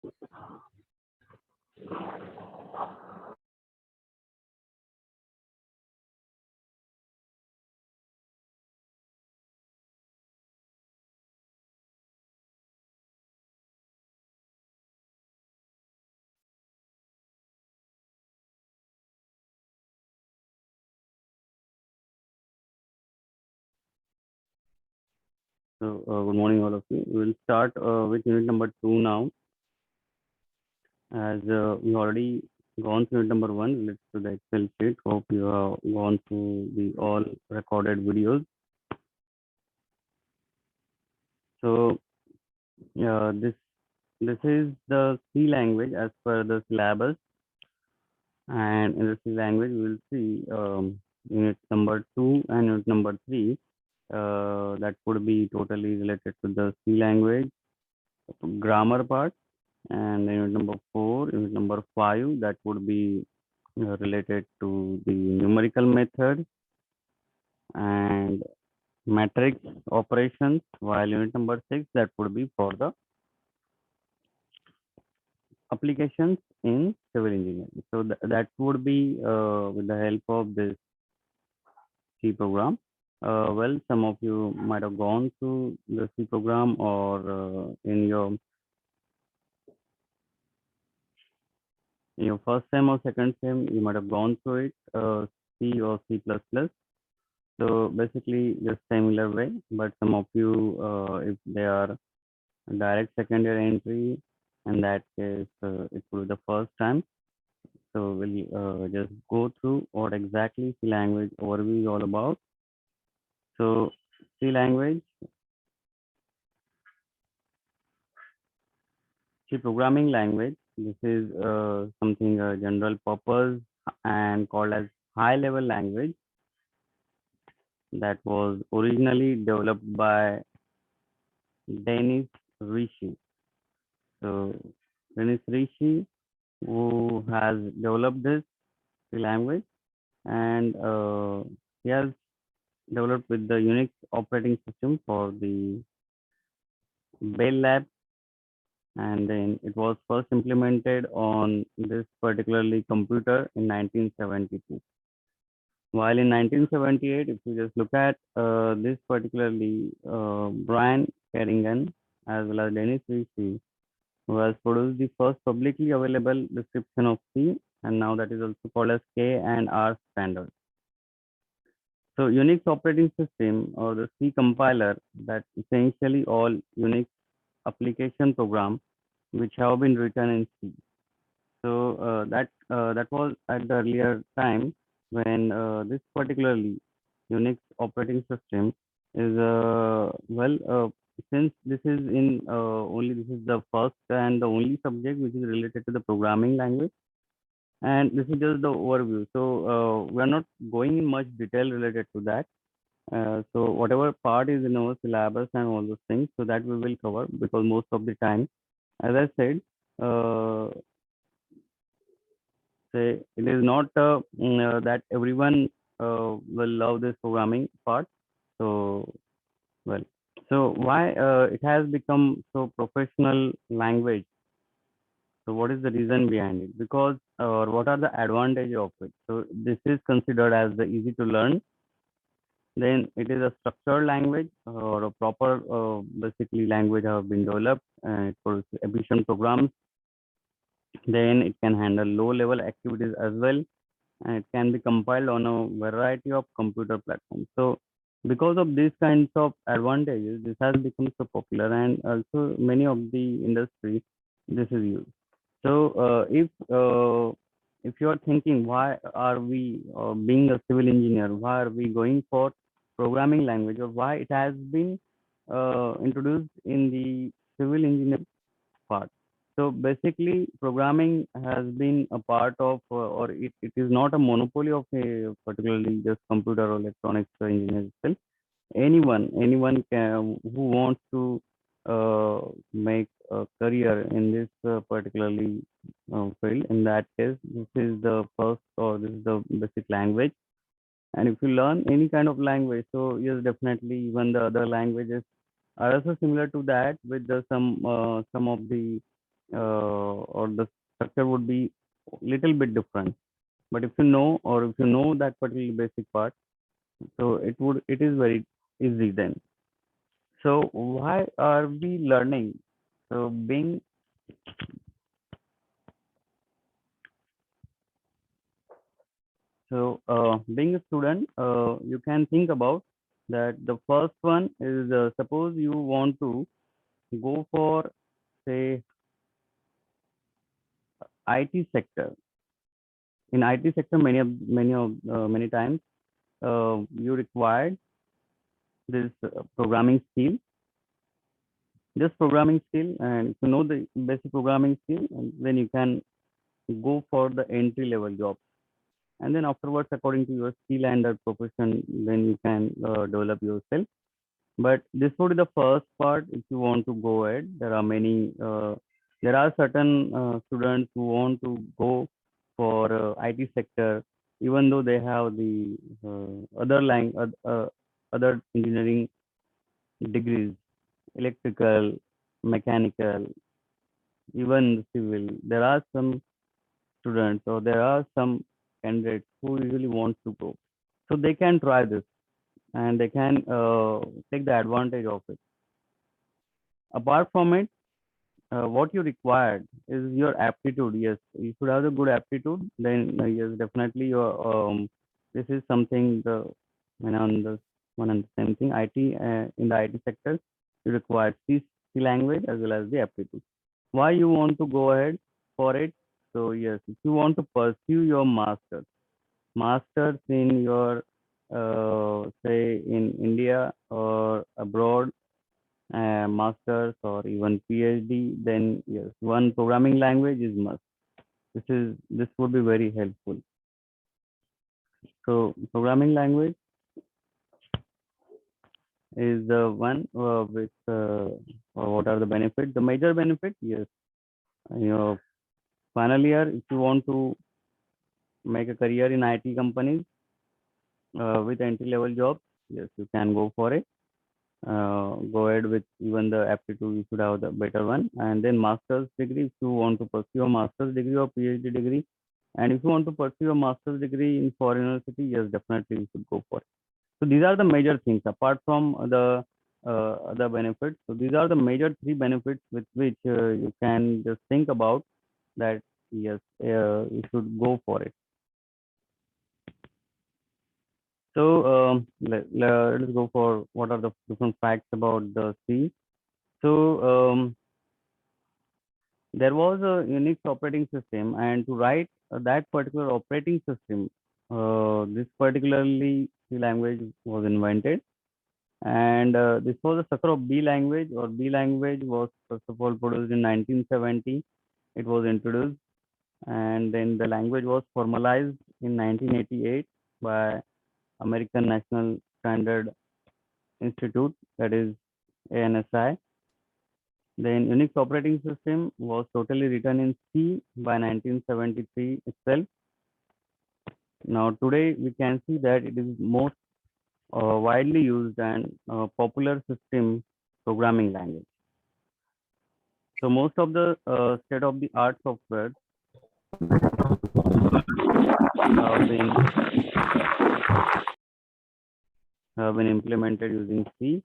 So, good morning, all of you. We will start with unit number 2 now. As we already gone through unit number 1 related to the Excel sheet. Hope you have gone through the all recorded videos. So, this is the C language as per the syllabus, and in the C language we will see unit number 2 and unit number 3. That would be totally related to the C language grammar part, and unit number 4, unit number 5, that would be related to the numerical method and matrix operations, while unit number 6, that would be for the applications in civil engineering. So that would be with the help of this C program. Well, some of you might have gone through the C program, or in your first sem or second sem, you might have gone through it, C or C++. So basically just similar way, but some of you, if they are direct second year entry, in that case, it will be the first time. So we'll just go through what exactly C language overview is all about. So C language, C programming language, this is something general purpose and called as high level language that was originally developed by Denis Ritchie. So Denis Ritchie, who has developed this language, and he has developed with the Unix operating system for the Bell Lab, and then it was first implemented on this particularly computer in 1972. While in 1978, if you just look at this particularly Brian Kerrigan as well as Denis Ritchie, who has produced the first publicly available description of C, and now that is also called as K and R standard. So Unix operating system, or the C compiler, that essentially all Unix application program which have been written in C. So that was at the earlier time when this particularly Unix operating system is since this is in only this is the first and the only subject which is related to the programming language, and this is just the overview. So we are not going in much detail related to that. So whatever part is in our syllabus and all those things, so that we will cover, because most of the time, as I said, say it is not that everyone will love this programming part. So well, so why it has become so professional language? So what is the reason behind it? Because or what are the advantage of it? So this is considered as the easy to learn. Then it is a structured language, or a proper basically language have been developed for efficient programs. Then it can handle low level activities as well, and it can be compiled on a variety of computer platforms. So because of these kinds of advantages, this has become so popular, and also many of the industry this is used. So if you are thinking, why are we being a civil engineer, why are we going for programming language, or why it has been introduced in the civil engineering part? So basically, programming has been a part of, or it is not a monopoly of a particularly just computer or electronics engineers itself. Anyone can, who wants to make a career in this particularly field. In that case, this is the first, or this is the basic language. And if you learn any kind of language, so yes, definitely even the other languages are also similar to that, with some of the or the structure would be little bit different. But if you know, or if you know that particular basic part, so it is very easy then. So why are we learning? So being a student, you can think about that. The first one is, suppose you want to go for, say, IT sector. In IT sector, many times you required this programming skill. This programming skill, and if you know the basic programming skill, and then you can go for the entry level job. And then afterwards, according to your skill and profession, then you can develop yourself. But this would be the first part. If you want to go ahead, there are certain students who want to go for IT sector, even though they have the other engineering degrees, electrical, mechanical, even civil. There are some students, or there are some candidates who usually want to go, so they can try this, and they can take the advantage of it. Apart from it, what you required is your aptitude. Yes, you should have a good aptitude. Then yes, definitely your this is something the when on the one and the same thing. IT in the IT sector, you require C language as well as the aptitude. Why you want to go ahead for it? So yes, if you want to pursue your masters in your say in India or abroad, masters or even PhD, then yes, one programming language is must. This would be very helpful. So programming language is the one with what are the benefits? The major benefit, yes, you know, final year, if you want to make a career in IT companies with entry level jobs, yes, you can go for it. Go ahead with even the aptitude, you should have the better one. And then master's degree, if you want to pursue a master's degree or PhD degree, and if you want to pursue a master's degree in foreign university, yes, definitely you should go for it. So these are the major things apart from the other benefits. So these are the major three benefits with which you can just think about that. Yes, you should go for it. So let's go for what are the different facts about the C. So there was a Unix operating system, and to write that particular operating system, this particularly C language was invented, and this was a successor of B language, or B language was first of all produced in 1970. It was introduced, and then the language was formalized in 1988 by American National Standard Institute, that is ANSI. Then Unix operating system was totally written in C by 1973 itself. Now today we can see that it is most widely used and popular system programming language. So most of the state-of-the-art software have been implemented using C,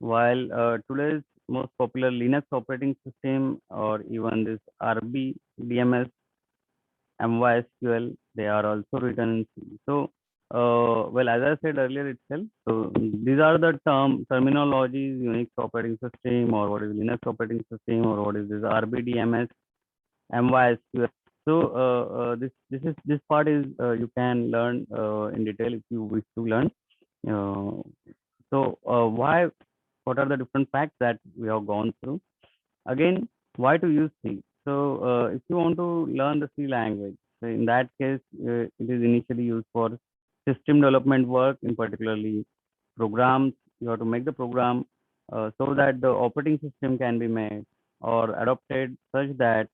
while today's most popular Linux operating system, or even this RBDMS, MySQL, they are also written in C. So, well, as I said earlier itself, so these are the terminologies: Unix operating system, or what is Linux operating system, or what is this RBDMS, MySQL. So, this part is you can learn in detail if you wish to learn. Uh, so, what are the different facts that we have gone through? Again, why to use C? So if you want to learn the C language, so in that case, it is initially used for system development work, in particularly programs. You have to make the program so that the operating system can be made or adopted such that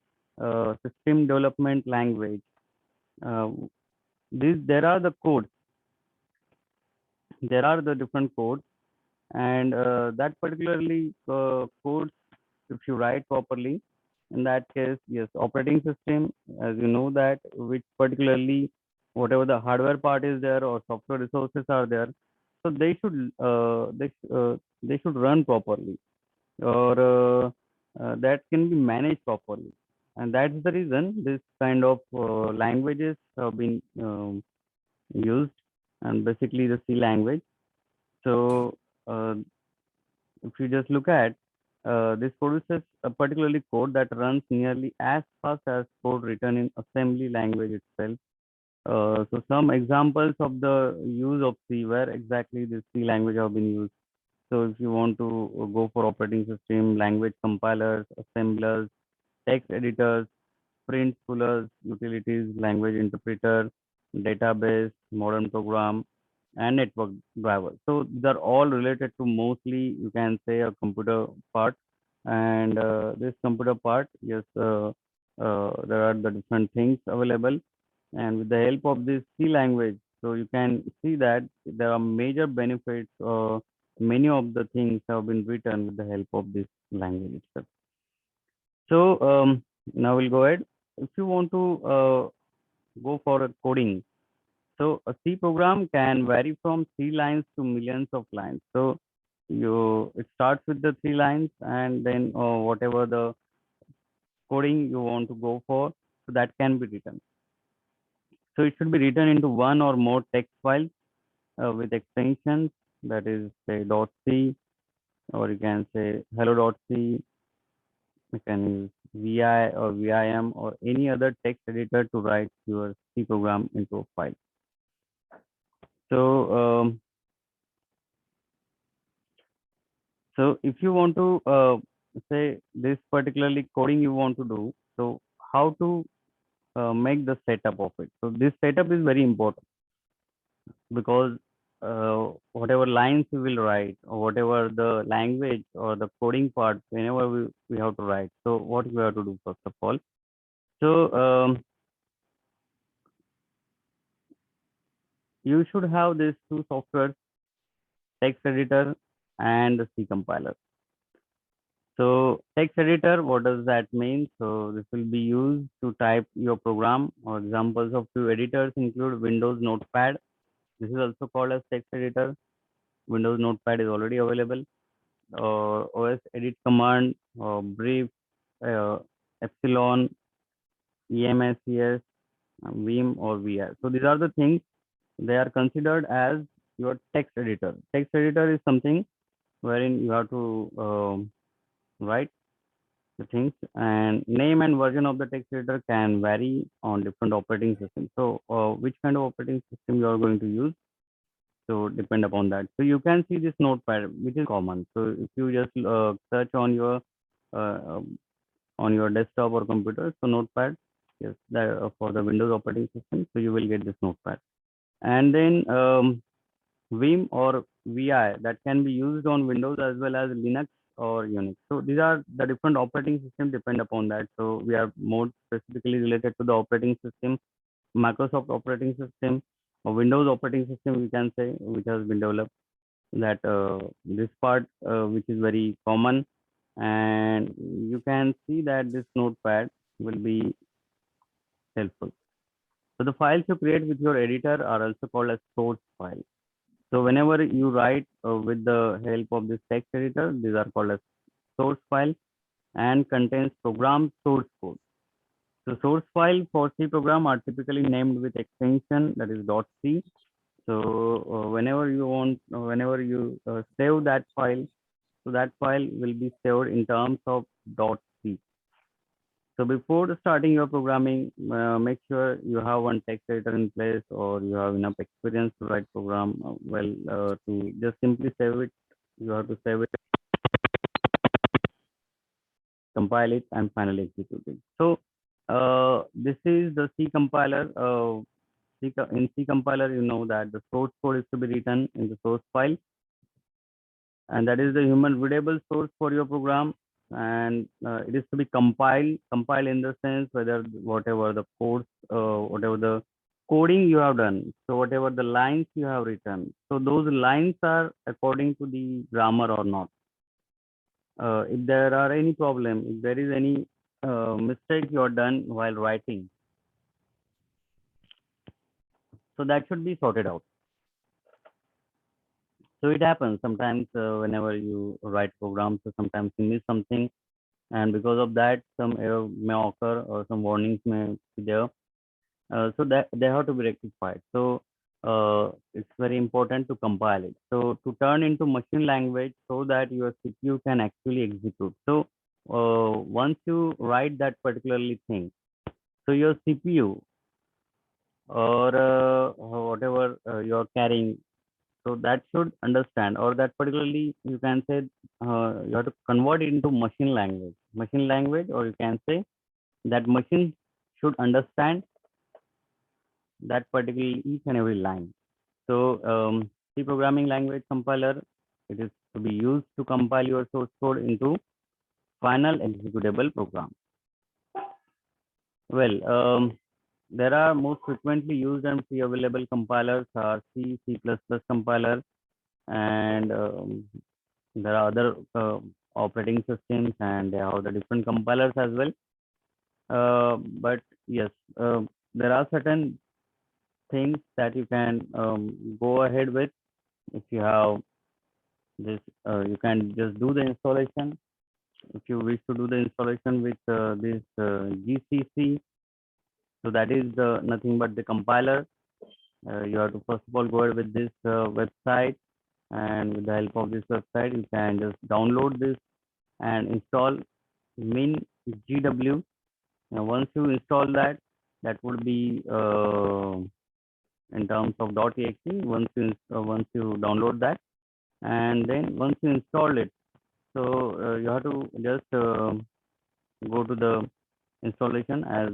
system development language. Uh, there are the codes. There are the different codes, and that particularly codes, if you write properly, in that case, yes, operating system, as you know that which particularly whatever the hardware part is there or software resources are there, so they should run properly, or that can be managed properly. And that's the reason this kind of languages have been used, and basically the C language. So uh, if you just look at this produces a particularly code that runs nearly as fast as code written in assembly language itself. So some examples of the use of C, where exactly this C language have been used. So if you want to go for operating system, language compilers, assemblers, text editors, print pullers, utilities, language interpreter, database, modern program, and network driver. So these are all related to mostly you can say a computer part. And this computer part, yes, there are the different things available. And with the help of this C language, so you can see that there are major benefits. Many of the things have been written with the help of this language itself. So now we'll go ahead. If you want to go for a coding, so a C program can vary from 3 lines to millions of lines. So it starts with the 3 lines, and then whatever the coding you want to go for, so that can be written. So it should be written into one or more text files with extensions, that is say .c, or you can say hello.c. You can use VI or VIM or any other text editor to write your C program into a file. So, so if you want to say this particularly coding you want to do, so how to make the setup of it. So this setup is very important, because whatever lines we will write, or whatever the language or the coding part, whenever we have to write, so what we have to do first of all. So you should have these two softwares, text editor and the C compiler. So text editor, what does that mean? So this will be used to type your program, or examples of few editors include Windows Notepad. This is also called as text editor. Windows Notepad is already available. OS edit command, brief, uh, epsilon, EMSCS, Vim or VI. So these are the things, they are considered as your text editor. Text editor is something wherein you have to write the things, and name and version of the text editor can vary on different operating systems. So which kind of operating system you are going to use, so depend upon that. So you can see this notepad, which is common. So if you just search uh, um, on your desktop or computer, so notepad, yes, that, for the Windows operating system, so you will get this notepad. And then Vim or VI, that can be used on Windows as well as Linux or Unix. So these are the different operating systems, depend upon that. So we are more specifically related to the operating system, Microsoft operating system or Windows operating system, we can say, which has been developed. That this part, which is very common, and you can see that this notepad will be helpful. So the files you create with your editor are also called as source files. So whenever you write with the help of this text editor, these are called as source file and contains program source code. So source file for C program are typically named with extension, that is .c. So whenever you save that file, so that file will be saved in terms of .c. So before starting your programming, make sure you have one text editor in place, or you have enough experience to write program well, to just simply save it. You have to save it, compile it, and finally execute it. So this is the C compiler. In C compiler, you know that the source code is to be written in the source file, and that is the human readable source for your program. And it is to be compiled in the sense whether whatever the codes, whatever the coding you have done, so whatever the lines you have written, so those lines are according to the grammar or not. If there are any problem, if there is any mistake you are done while writing, so that should be sorted out. So it happens sometimes whenever you write programs, so sometimes you miss something, and because of that, some error may occur or some warnings may be there. So that they have to be rectified. So it's very important to compile it. So to turn into machine language so that your CPU can actually execute. So once you write that particularly thing, so your CPU or whatever you're carrying, so that should understand, or that particularly you can say you have to convert it into machine language, or you can say that machine should understand that particular each and every line. So C programming language compiler, it is to be used to compile your source code into final executable program. Well, there are most frequently used and free available compilers are C, C++ compiler, and there are other operating systems, and they have the different compilers as well. But yes, there are certain things that you can go ahead with. If you have this, you can just do the installation. If you wish to do the installation with this GCC, so that is nothing but the compiler. You have to first of all go ahead with this website, and with the help of this website, you can just download this and install MinGW. Now, once you install that, that would be in terms of .exe. Once you download that, and then once you install it, so you have to just go to the installation as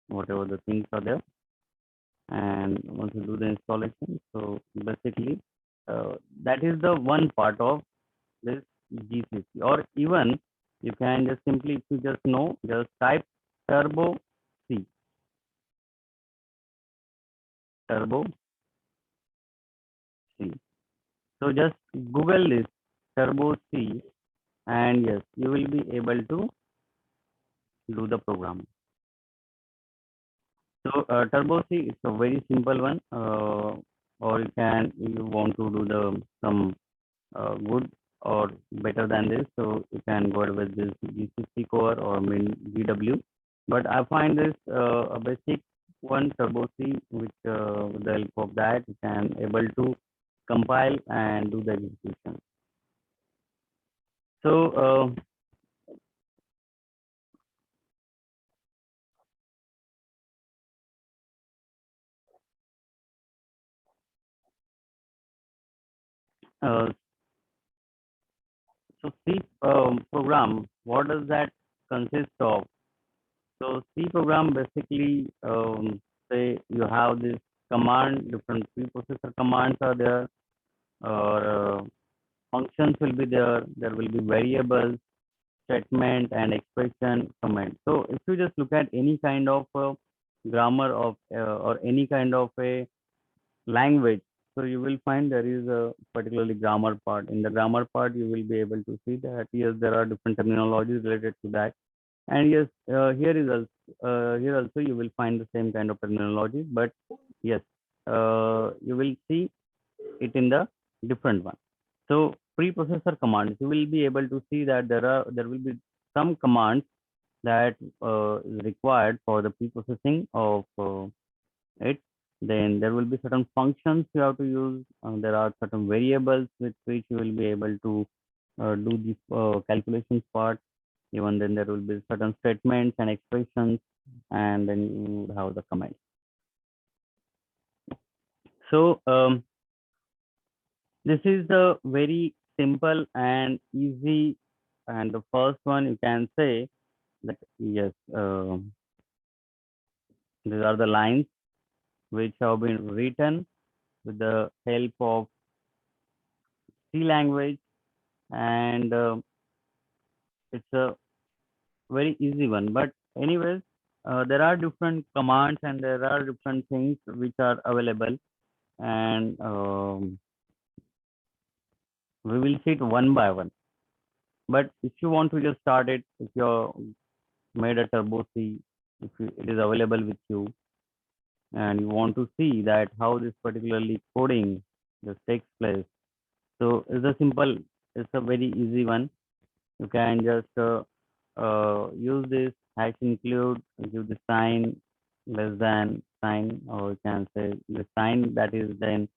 whatever the things are there, and once you do the installation, so basically that is the one part of this GCC. Or even you can just simply, if you just know, just type turbo C, turbo C. So just Google this turbo C, and yes, you will be able to do the program. So turbo C is a very simple one, or you want to do the some good or better than this, so you can go with this GCC core or MinGW. But I find this a basic one, turbo C, which with the help of that you can able to compile and do the execution. So uh, so C program, what does that consist of? So C program basically say you have this command, different preprocessor commands are there, or functions will be there. There will be variables, statement, and expression command. So if you just look at any kind of grammar of or any kind of a language, so you will find there is a particularly grammar part. In the grammar part, you will be able to see that yes, there are different terminologies related to that. And yes, here also you will find the same kind of terminology, but yes, you will see it in the different one. So preprocessor commands, you will be able to see that there will be some commands that is required for the preprocessing of it. Then there will be certain functions you have to use. There are certain variables with which you will be able to do the calculations part. Even then there will be certain statements and expressions, and then you would have the comments. So this is the very simple and easy, and the first one you can say that yes, these are the lines which have been written with the help of C language, and it's a very easy one. But anyways, there are different commands and there are different things which are available, and we will see it one by one. But if you want to just start it, if you're made a turbo C, if it is available with you, and you want to see that how this particularly coding just takes place. So it's a very easy one. You can just use this hash include, give the sign less than sign, or you can say the sign that is then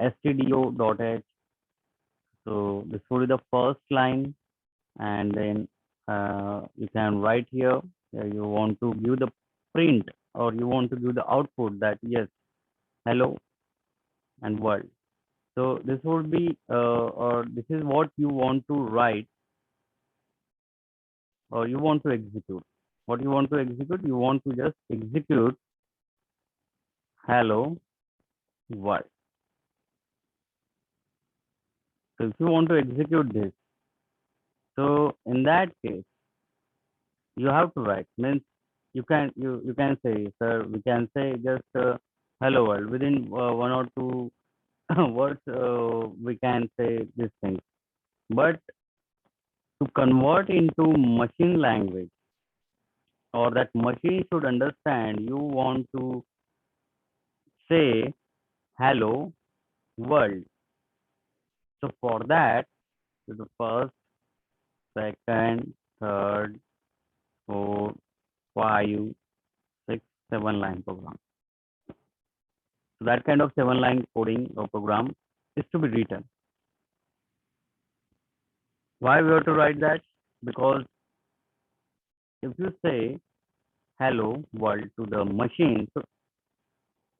stdio.h. So this will be the first line, and then you can write here you want to give the print, or you want to give the output that yes, hello and world. So this would be or this is what you want to write, or you want to execute. What you want to execute? You want to just execute hello world. So if you want to execute this, so in that case, you have to write. Means you can say, sir, we can say just hello world within one or two words. We can say this thing, but to convert into machine language, or that machine should understand, you want to say hello world. So for that, the first, second, third, fourth, five, six, 7 line program. So that kind of 7 line coding or program is to be written. Why we have to write that? Because if you say hello world to the machine, so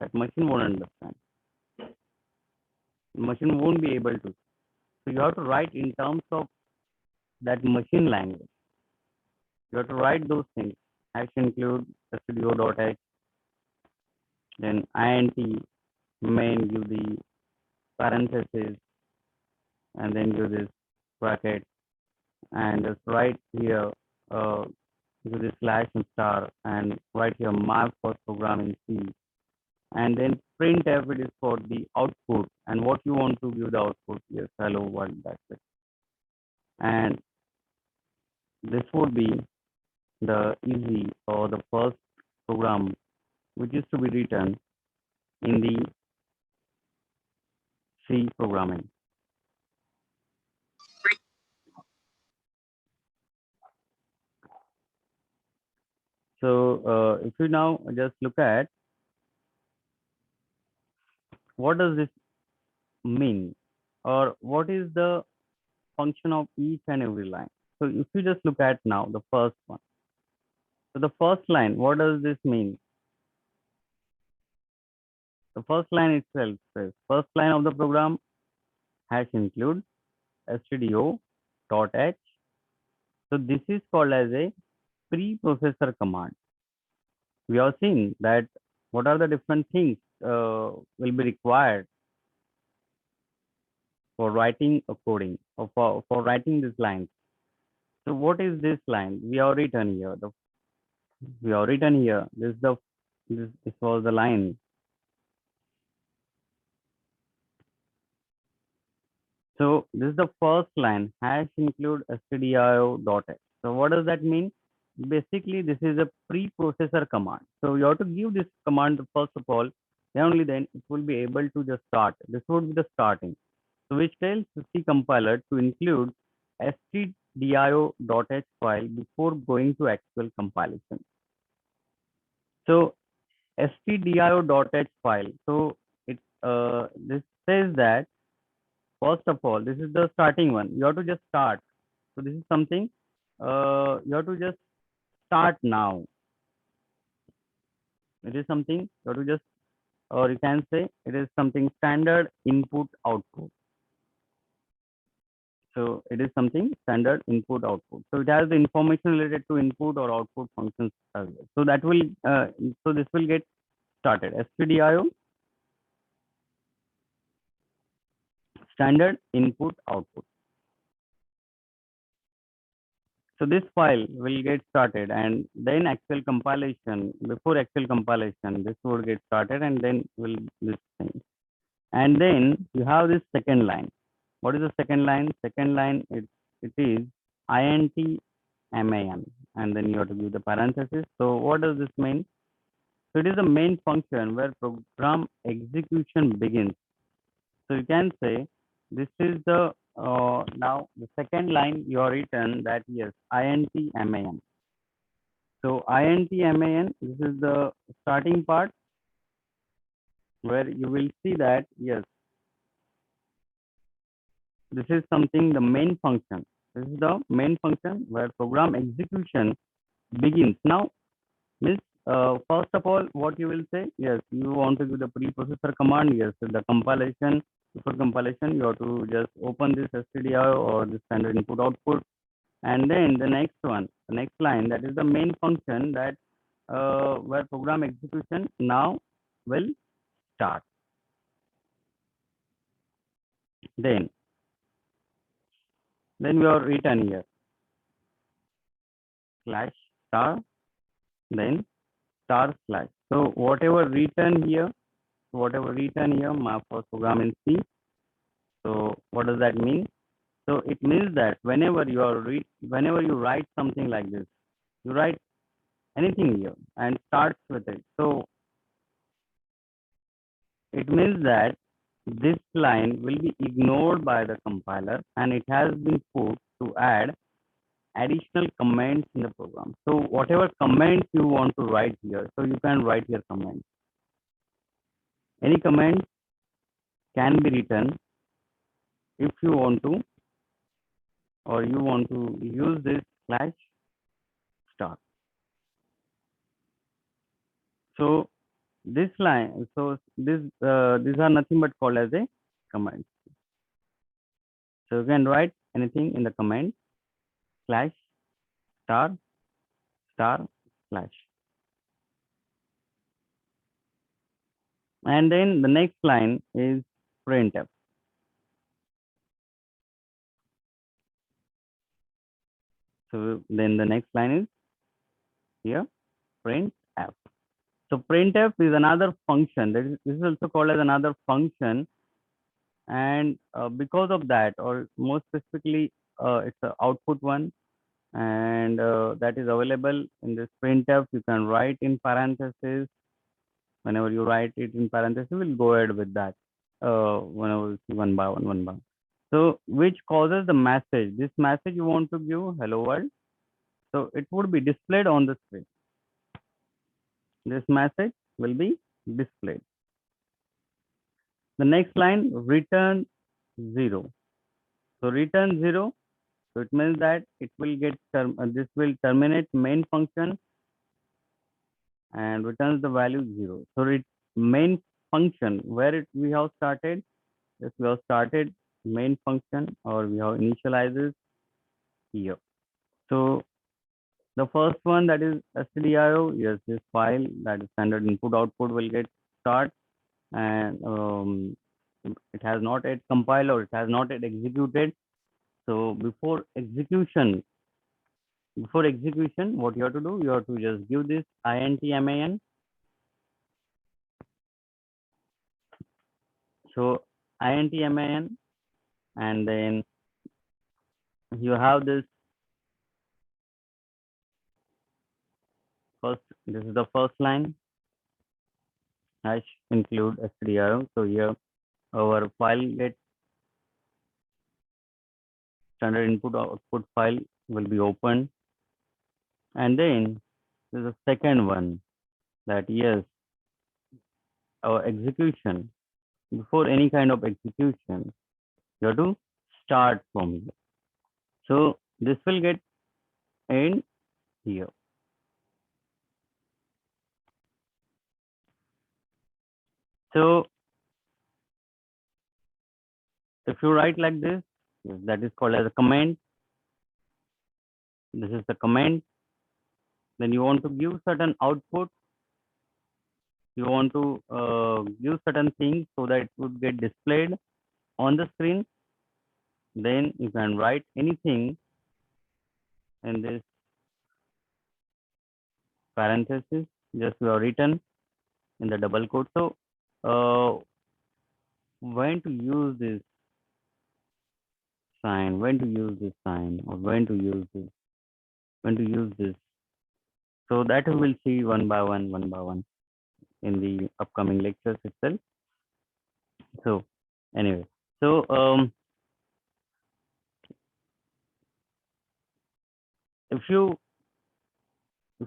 that machine won't understand. The machine won't be able to. So you have to write in terms of that machine language. You have to write those things. Hash include studio.h, then int main, give the parenthesis, and then give this bracket, and just write here give this slash and star, and write here my first program in C, and then printf, it is for the output, and what you want to give the output. Yes, hello world, that's it. And this would be the easy, or the first program which is to be written in the C programming. So if you now just look at what does this mean, or what is the function of each and every line. So if you just look at now the first one. So the first line, what does this mean? The first line itself says, first line of the program hash include stdio.h. So this is called as a preprocessor command. We have seen that what are the different things will be required for writing a coding, or for writing this line. So what is this line? We have written here. This was the line. So this is the first line, hash include stdio.h. So what does that mean? Basically, this is a preprocessor command. So you have to give this command first of all, then only then it will be able to just start. This would be the starting. So which tells the C compiler to include stdio.h file before going to actual compilation. So stdio.h file. So it this says that first of all, this is the starting one. You have to just start. So this is something you have to just start now. It is something you have to just, or you can say it is something standard input output. So it is something standard input output. So it has the information related to input or output functions as well. So that will so this will get started. stdio standard input output. So this file will get started, and then actual compilation, before actual compilation, this would get started, and then will this thing. And then you have this second line. What is the second line? Second line, it is int MAN, and then you have to give the parenthesis. So what does this mean? So it is the main function where program execution begins. So you can say this is the now the second line you are written that yes, int man. So int man, this is the starting part where you will see that yes, this is something the main function. This is the main function where program execution begins. Now, Miss, first of all, what you will say? Yes, you want to give the preprocessor command. Yes, the compilation. Before compilation, you have to just open this stdio or the standard input output, and then the next one, the next line, that is the main function that where program execution now will start. Then, then we are written here slash star, then star slash. So whatever written here, my first program in C. So what does that mean? So it means that whenever you write something like this, you write anything here and starts with it. So it means that this line will be ignored by the compiler and it has been put to add additional comments in the program. So whatever comments you want to write here, so you can write your comments. Any comment can be written if you want to, or you want to use this slash star. So this line, so these are nothing but called as a command. So you can write anything in the command slash star star slash. And then the next line is printf. So then the next line is here printf. So printf is another function. This is also called as another function, and because of that, or more specifically, it's an output one, and that is available in this printf. You can write in parentheses. Whenever you write it in parentheses, we'll go ahead with that. Whenever we see one by one, one by one. So which causes the message. This message you want to give hello world. So it would be displayed on the screen. This message will be displayed. The next line, return 0. So return 0. So it means that it will get this will terminate main function and returns the value 0. So main function where we have started. Yes, we have started main function, or we have initializes here. So the first one, that is stdio, yes, this file, that is standard input output, will get start, and it has not yet compiled or it has not yet executed. So before execution, what you have to do, you have to just give this int man. So int man, and then you have this first. This is the first line, hash include stdio. So here our file gets standard input output file will be opened, and then there's a second one that yes, our execution, before any kind of execution, you have to start from here. So this will get end here. So if you write like this, that is called as a comment. This is the comment. Then you want to give certain output. You want to give certain things so that it would get displayed on the screen. Then you can write anything in this parenthesis, just you have written in the double quote. So when to use this sign, when to use this sign, or when to use this. when to use this. So that we will see one by one in the upcoming lectures itself. So anyway, so if you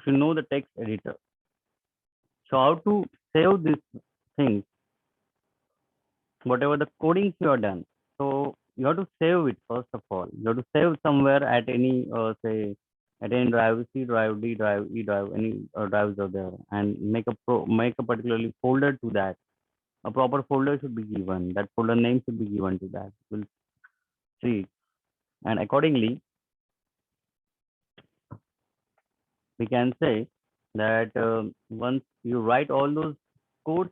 know the text editor, so how to save these things, whatever the codings you have done. So you have to save it first of all. You have to save somewhere at any say at any drive, C drive, D drive, E drive, any drives are there, and make a particularly folder to that. A proper folder should be given. That folder name should be given to that. We'll see, and accordingly we can say that once you write all those codes,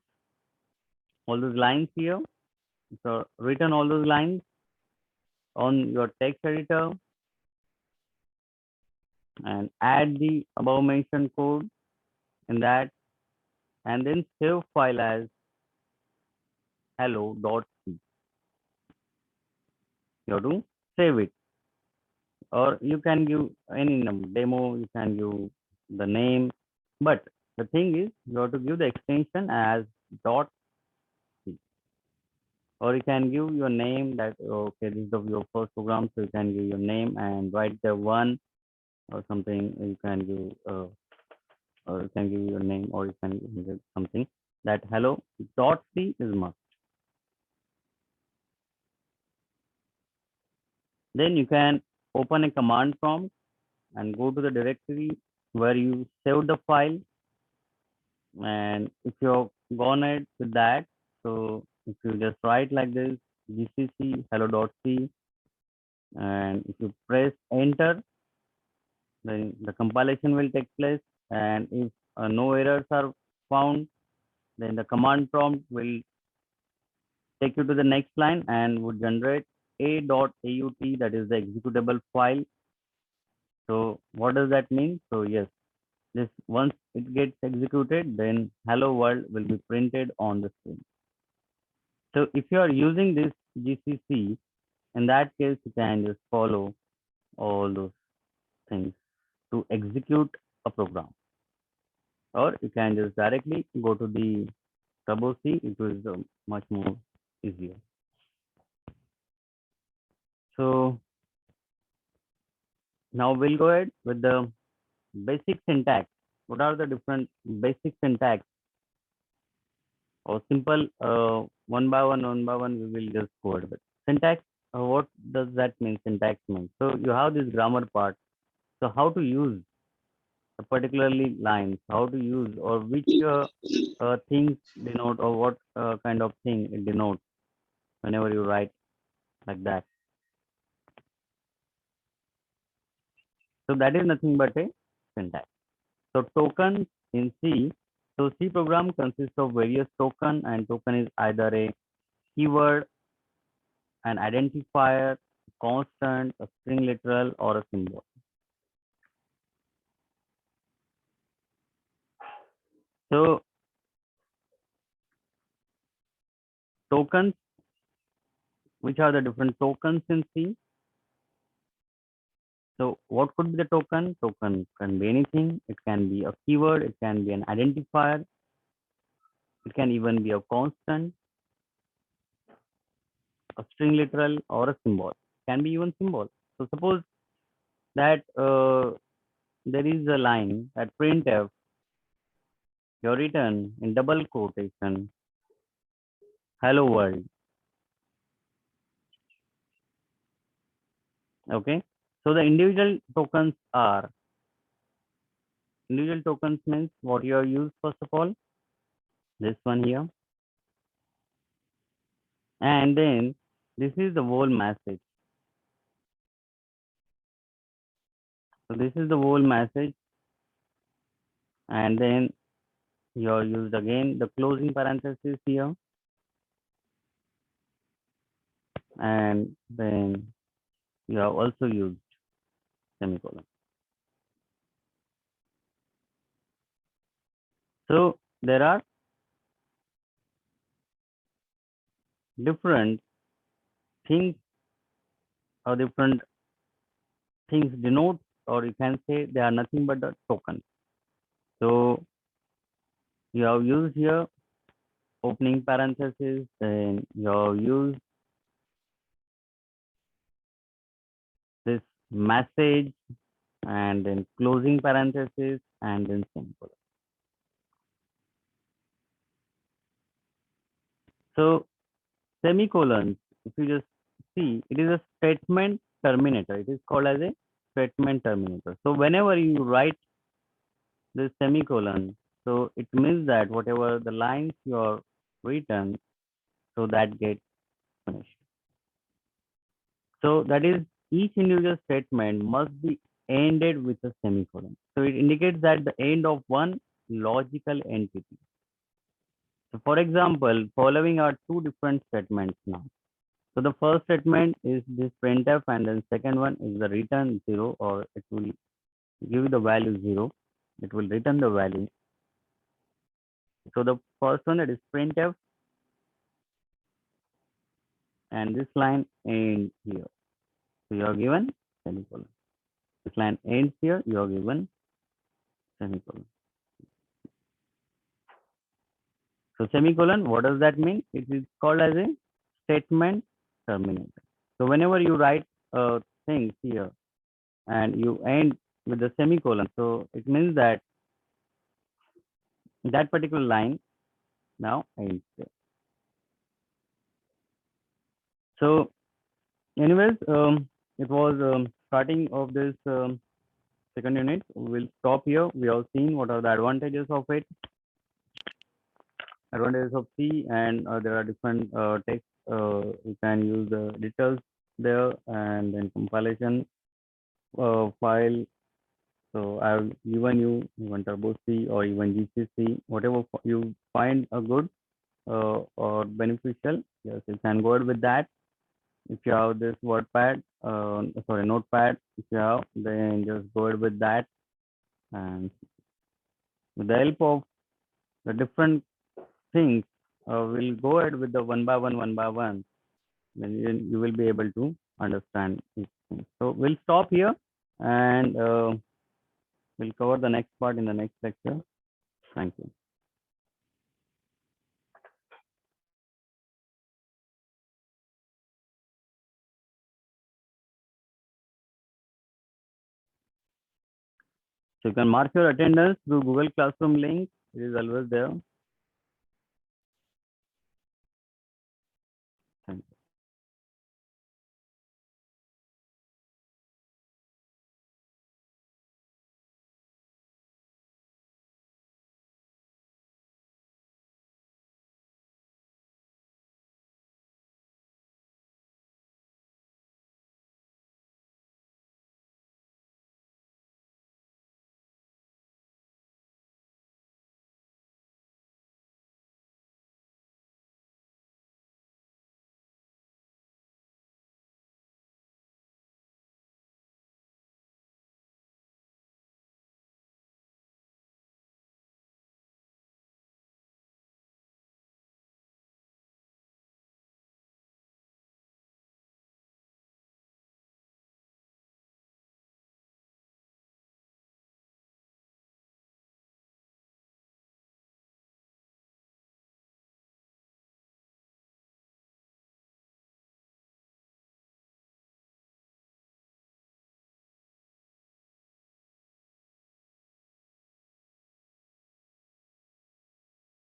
all those lines here, so written all those lines on your text editor and add the above mentioned code in that, and then save file as hello.c. You have to save it, or you can give any demo, you can give the name, but the thing is you have to give the extension as dot c, or you can give your name that okay, this is your first program, so you can give your name and write the one or something. You can give or you can give your name, or you can give something that hello dot c is must. Then you can open a command prompt and go to the directory where you saved the file. And if you're gone ahead with that, so if you just write like this, gcc hello.c, and if you press enter, then the compilation will take place. And if no errors are found, then the command prompt will take you to the next line and would generate a.aut, that is the executable file. So what does that mean? So yes, this once it gets executed, then hello world will be printed on the screen. So if you are using this GCC, in that case, you can just follow all those things to execute a program, or you can just directly go to the Turbo C. It is much more easier. So now we'll go ahead with the basic syntax. What are the different basic syntax, or simple one by one, we will just go ahead with syntax. What does that mean? Syntax means, so you have this grammar part. So how to use particularly lines, how to use, or which things denote, or what kind of thing it denotes whenever you write like that. So that is nothing but a syntax. So token in C. So C program consists of various token, and token is either a keyword, an identifier, constant, a string literal, or a symbol. So tokens, which are the different tokens in C? So what could be the token? Token can be anything. It can be a keyword, it can be an identifier, it can even be a constant, a string literal, or a symbol. It can be even symbol. So suppose that there is a line that printf, you're written in double quotation, hello world. Okay. So the individual tokens means what you have used first of all, this one here. And then this is the whole message. So this is the whole message. And then you have used again the closing parenthesis here. And then you have also used semicolon. So there are different things, or different things denote or you can say they are nothing but the tokens. So you have used here opening parenthesis, then you have used this message, and then closing parenthesis, and then semicolon. So semicolons, if you just see, it is a statement terminator. It is called as a statement terminator. So whenever you write this semicolon, so it means that whatever the lines you are written, so that gets finished. So that is, each individual statement must be ended with a semicolon. So it indicates that the end of one logical entity. So for example, following are two different statements now. So the first statement is this printf, and then second one is the return 0, or it will give you the value 0. It will return the value. So the first one, that is printf, and this line ends here. So you are given semicolon. This line ends here, you are given semicolon. So semicolon, what does that mean? It is called as a statement terminator. So whenever you write things here and you end with the semicolon, so it means that that particular line now ends there. So anyways, it was starting of this second unit. We'll stop here. We have seen what are the advantages of it, advantages of C, and there are different text. You can use the details there, and then compilation file. So I've given you even Turbo C or even GCC, whatever you find a good or beneficial. Yes, you can go ahead with that. If you have this WordPad, sorry, Notepad, if you have, then just go ahead with that. And with the help of the different things, we'll go ahead with the one by one. Then you will be able to understand these things. So we'll stop here, and we'll cover the next part in the next lecture. Thank you. So you can mark your attendance through Google Classroom link. It is always there.